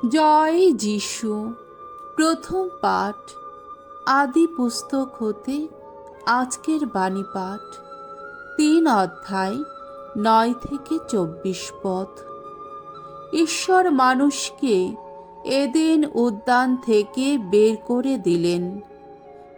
জয় যিশু। প্রথম পাঠ আদি পুস্তক হতে আজকের বাণী পাঠ 3 অধ্যায় 9 থেকে 24 পদ। ঈশ্বর মানুষকে এদেন উদ্যান থেকে বের করে দিলেন।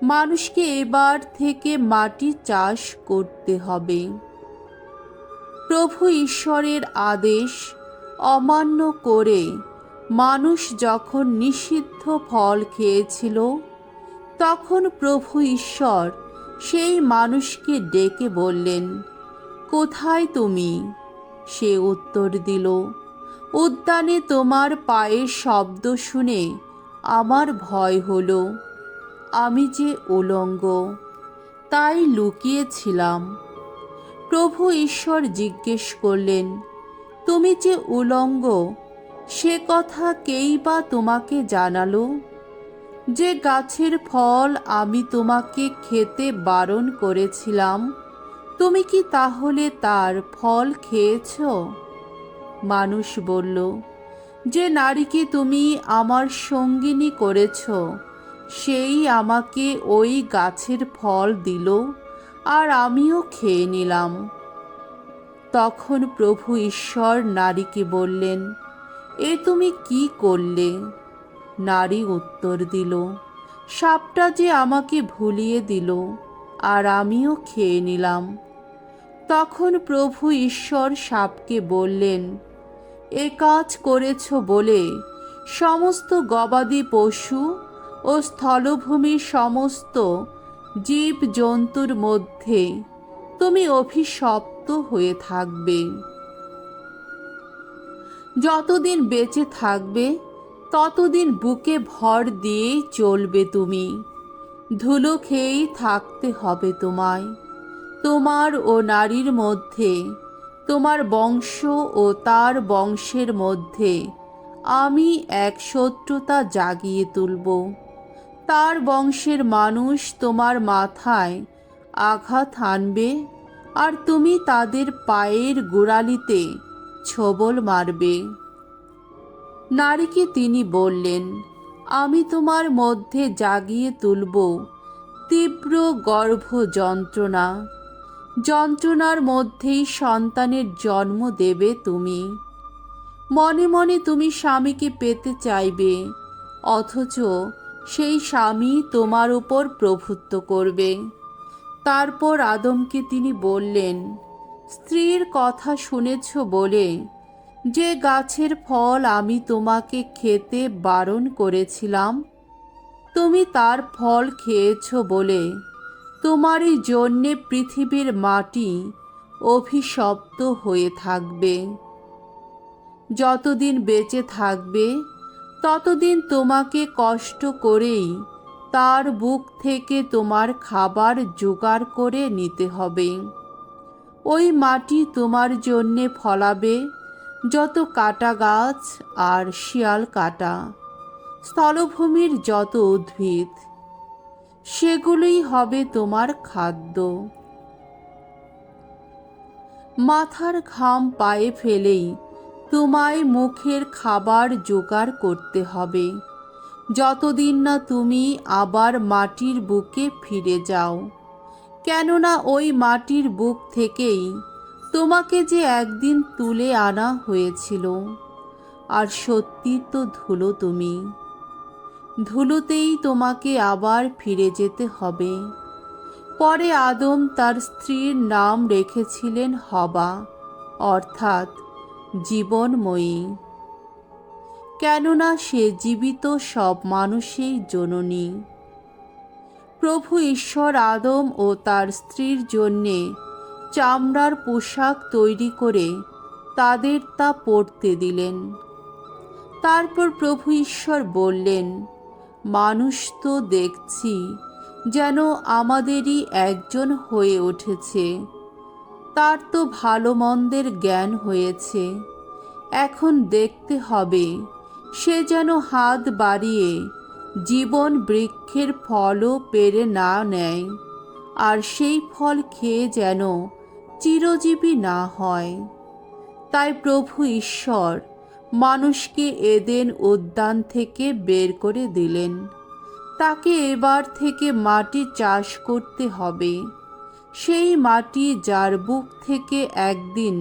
মানুষকে এবার থেকে মাটি চাষ করতে হবে। প্রভু ঈশ্বরের আদেশ অমান্য করে মানুষ যখন নিষিদ্ধ ফল খেয়েছিল, তখন প্রভু ঈশ্বর সেই মানুষকে ডেকে বললেন, কোথায় তুমি? সে উত্তর দিল, উদ্যানে তোমার পায়ের শব্দ শুনে আমার ভয় হলো। আমি যে উলঙ্গ, তাই লুকিয়েছিলাম। প্রভু ঈশ্বর জিজ্ঞেস করলেন, তুমি যে উলঙ্গ, সে কথা কেই বা তোমাকে জানালো? যে গাছের ফল আমি তোমাকে খেতে বারণ করেছিলাম, তুমি কি তাহলে তার ফল খেয়েছ? মানুষ বলল, যে নারীকে তুমি আমার সঙ্গিনী করেছ, সেই আমাকে ওই গাছের ফল দিল, আর আমিও খেয়ে নিলাম। তখন প্রভু ঈশ্বর নারীকে বললেন, এ তুমি কি করলে? নারী উত্তর দিল, সাপটা যে আমাকে ভুলিয়ে দিল, আর আমিও খেয়ে নিলাম। তখন প্রভু ঈশ্বর সাপকে বললেন, এ কাজ করেছ বলে সমস্ত গবাদি পশু ও স্থলভূমির সমস্ত জীব জন্তুর মধ্যে তুমি অভিশপ্ত হয়ে থাকবে। যতদিন বেঁচে থাকবে, ততদিন বুকে ভর দিয়েই চলবে তুমি। ধুলো খেয়েই থাকতে হবে তোমায়। তোমার ও নারীর মধ্যে, তোমার বংশ ও তার বংশের মধ্যে আমি এক শত্রুতা জাগিয়ে তুলব। তার বংশের মানুষ তোমার মাথায় আঘাত হানবে, আর তুমি তাদের পায়ের গোড়ালিতে ছোবল মারবে। নারীকে তিনি বললেন, আমি তোমার মধ্যে জাগিয়ে তুলব তীব্র গর্ভ যন্ত্রণা। যন্ত্রণার মধ্যেই সন্তানের জন্ম দেবে তুমি। মনে মনে তুমি স্বামীকে পেতে চাইবে, অথচ সেই স্বামী তোমার উপর প্রভুত্ব করবে। তারপর আদমকে তিনি বললেন, স্ত্রীর কথা শুনেছ বলে যে গাছের ফল আমি তোমাকে খেতে বারণ করেছিলাম, তুমি তার ফল খেয়েছ বলে তোমারই জন্যে পৃথিবীর মাটি অভিশপ্ত হয়ে থাকবে। যতদিন বেঁচে থাকবে, ততদিন তোমাকে কষ্ট করেই তার বুক থেকে তোমার খাবার জোগাড় করে নিতে হবে। ওই মাটি তোমার জন্যে ফলাবে যত কাটা গাছ আর শিয়াল কাটা, স্থলভূমির যত উদ্ভিদ, সেগুলোই হবে তোমার খাদ্য। মাথার ঘাম পায়ে ফেলেই তোমায় মুখের খাবার জোগাড় করতে হবে, যতদিন না তুমি আবার মাটির বুকে ফিরে যাও। কেননা ওই মাটির বুক থেকেই তোমাকে যে একদিন তুলে আনা হয়েছিল, আর সত্যি তো ধুলো তুমি। ধুলোতেই তোমাকে আবার ফিরে যেতে হবে। পরে আদম তার স্ত্রীর নাম রেখেছিলেন হবা, অর্থাৎ জীবনময়ী। কেননা সে জীবিত সব মানুষের জননী। প্রভু ঈশ্বর আদম ও তার স্ত্রীর জন্যে চামড়ার পোশাক তৈরি করে তাদের তা পরতে দিলেন। তারপর প্রভু ঈশ্বর বললেন, মানুষ তো দেখছি যেন আমাদেরই একজন হয়ে উঠেছে, তার তো ভালো মন্দের জ্ঞান হয়েছে। এখন দেখতে হবে সে যেন হাত বাড়িয়ে জীবন বৃক্ষের ফলও পেড়ে না নেয়, আর সেই ফল খেয়ে যেন চিরজীবী না হয়। তাই প্রভু ঈশ্বর মানুষকে এদেন উদ্যান থেকে বের করে দিলেন। তাকে এবার থেকে মাটি চাষ করতে হবে, সেই মাটি যার বুক থেকে একদিন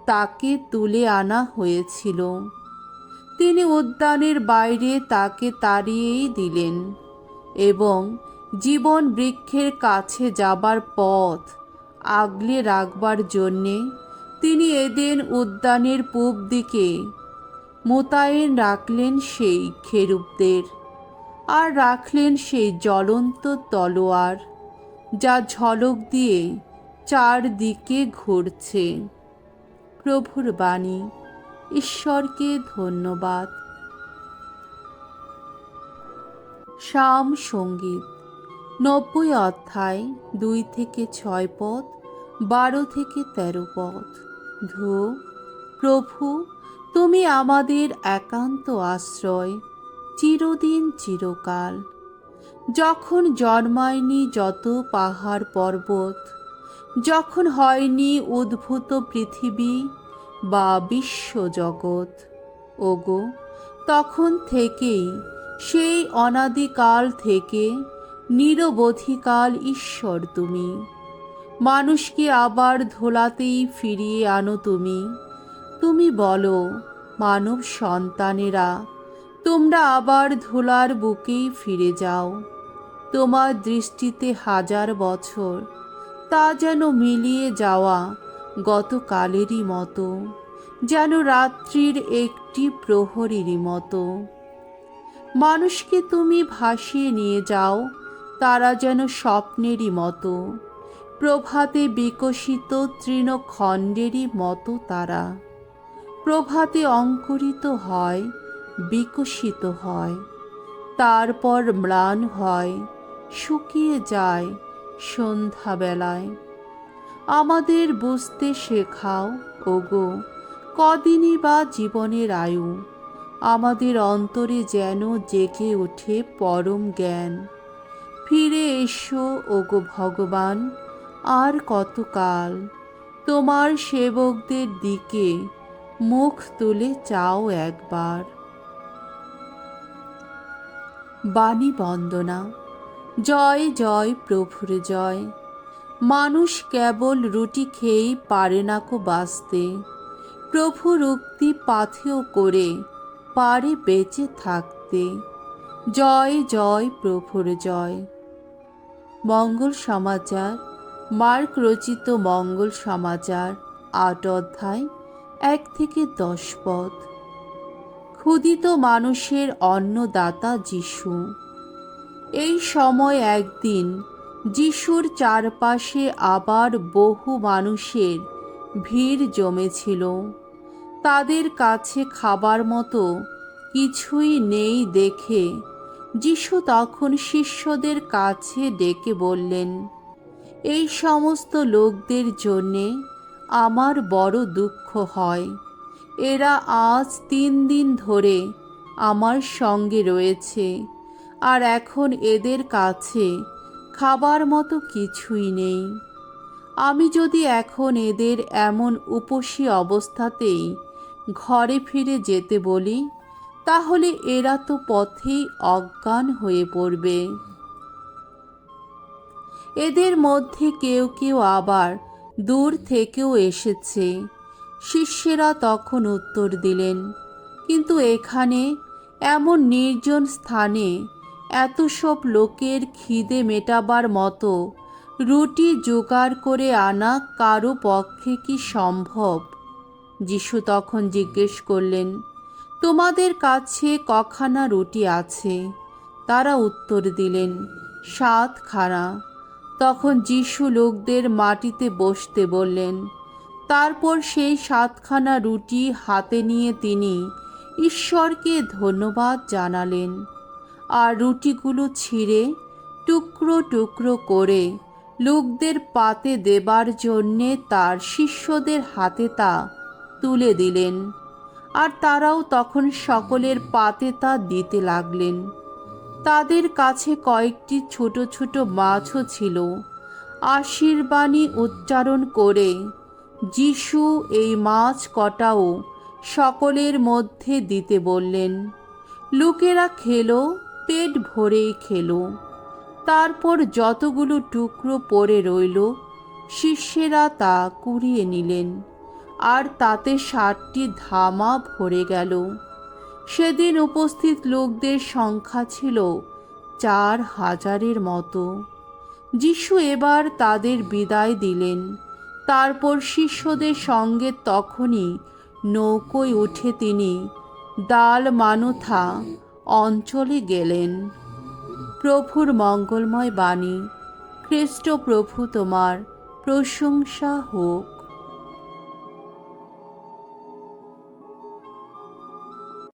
তাকে তুলে আনা হয়েছিল। তিনি উদ্যানের বাইরে তাকে তাড়িয়েই দিলেন এবং জীবন বৃক্ষের কাছে যাবার পথ আগলে রাখবার জন্যে তিনি এদেন উদ্যানের পূব দিকে মোতায়েন রাখলেন সেই খেরুবদের, আর রাখলেন সেই জ্বলন্ত তলোয়ার যা ঝলক দিয়ে চারদিকে ঘুরছে। প্রভুর বাণী। ঈশ্বরকে ধন্যবাদ। সাম সঙ্গীত 90 অধ্যায় 2 থেকে 6 পদ, 12 থেকে 13 পদ। ধো প্রভু, তুমি আমাদের একান্ত আশ্রয়, চিরদিন চিরকাল। যখন জন্মায়নি যত পাহাড় পর্বত, যখন হয়নি উদ্ভূত পৃথিবী বা বিশ্বজগৎ, ওগো তখন থেকেই, সেই অনাদিকাল থেকে নিরবধিকাল ঈশ্বর তুমি। মানুষকে আবার ধোলাতেই ফিরিয়ে আনো তুমি। তুমি বলো, মানব সন্তানেরা, তোমরা আবার ধুলার বুকেই ফিরে যাও। তোমার দৃষ্টিতে 1000 বছর তা যেন মিলিয়ে যাওয়া গতকালেরই মতো, যেন রাত্রির একটি প্রহরীরই মতো। মানুষকে তুমি ভাসিয়ে নিয়ে যাও, তারা যেন স্বপ্নেরই মতো, প্রভাতে বিকশিত তৃণখণ্ডেরই মতো তারা। প্রভাতে অঙ্কুরিত হয়, বিকশিত হয়, তারপর ম্লান হয়, শুকিয়ে যায় সন্ধ্যাবেলায়। আমাদের বুঝতে শেখাও, ওগো, কদিনই বা জীবনের আয়ু। আমাদের অন্তরে যেন জেগে ওঠে পরম জ্ঞান। ফিরে এসো, ওগো ভগবান, আর কতকাল? তোমার সেবকদের দিকে মুখ তুলে চাও একবার। বাণী বন্দনা। জয় জয় প্রভুর জয়। মানুষ কেবল রুটি খেয়েই পারে না কো বাঁচতে, প্রভুর উক্তি পাথেয় করে পারে বেঁচে থাকতে। জয় জয় প্রভুর জয়। মঙ্গল সমাচার। মার্ক রচিত মঙ্গল সমাচার 8 অধ্যায় 1 থেকে 10 পদ। ক্ষুধিত মানুষের অন্নদাতা যিশু। এই সময় একদিন যিশুর চারপাশে আবার বহু মানুষের ভিড় জমেছিল। তাদের কাছে খাবার মতো কিছুই নেই দেখে যিশু তখন শিষ্যদের কাছে ডেকে বললেন, এই সমস্ত লোকদের জন্যে আমার বড় দুঃখ হয়। এরা আজ 3 দিন ধরে আমার সঙ্গে রয়েছে, আর এখন এদের কাছে খাবার মতো কিছুই নেই। আমি যদি এখন এদের এমন উপসী অবস্থাতেই ঘরে ফিরে যেতে বলি, তাহলে এরা তো পথেই অজ্ঞান হয়ে পড়বে। এদের মধ্যে কেউ কেউ আবার দূর থেকেও এসেছে। শিষ্যেরা তখন উত্তর দিলেন, কিন্তু এখানে এমন নির্জন স্থানে এত সব লোকের খিদে মেটাবার মতো রুটি জোগাড় করে আনা কারো পক্ষে কি সম্ভব? যিশু তখন জিজ্ঞেস করলেন, তোমাদের কাছে কখানা রুটি আছে? তারা উত্তর দিলেন, 7 খানা। তখন যিশু লোকদের মাটিতে বসতে বললেন। তারপর সেই 7 খানা রুটি হাতে নিয়ে তিনি ঈশ্বরকে ধন্যবাদ জানালেন, আর রুটিগুলো ছিঁড়ে টুকরো টুকরো করে লোকদের পাতে দেবার জন্যে তার শিষ্যদের হাতে তা তুলে দিলেন, আর তারাও তখন সকলের পাতে তা দিতে লাগলেন। তাদের কাছে কয়েকটি ছোট ছোট মাছও ছিল। আশীর্বাণী উচ্চারণ করে যিশু এই মাছ কটাও সকলের মধ্যে দিতে বললেন। লোকেরা খেলো, পেট ভরেই খেলো। তারপর যতগুলো টুকরো পড়ে রইল, শিষ্যেরা তা কুড়িয়ে নিলেন, আর তাতে 60টি ধামা ভরে গেল। সেদিন উপস্থিত লোকদের সংখ্যা ছিল 4000-এর মতো। যিশু এবার তাদের বিদায় দিলেন। তারপর শিষ্যদের সঙ্গে তখনই নৌকোয় উঠে তিনি দালমানুথা অঞ্চলে গেলেন। প্রভুর মঙ্গলময় বাণী। খ্রিস্ট প্রভু তোমার প্রশংসা হোক।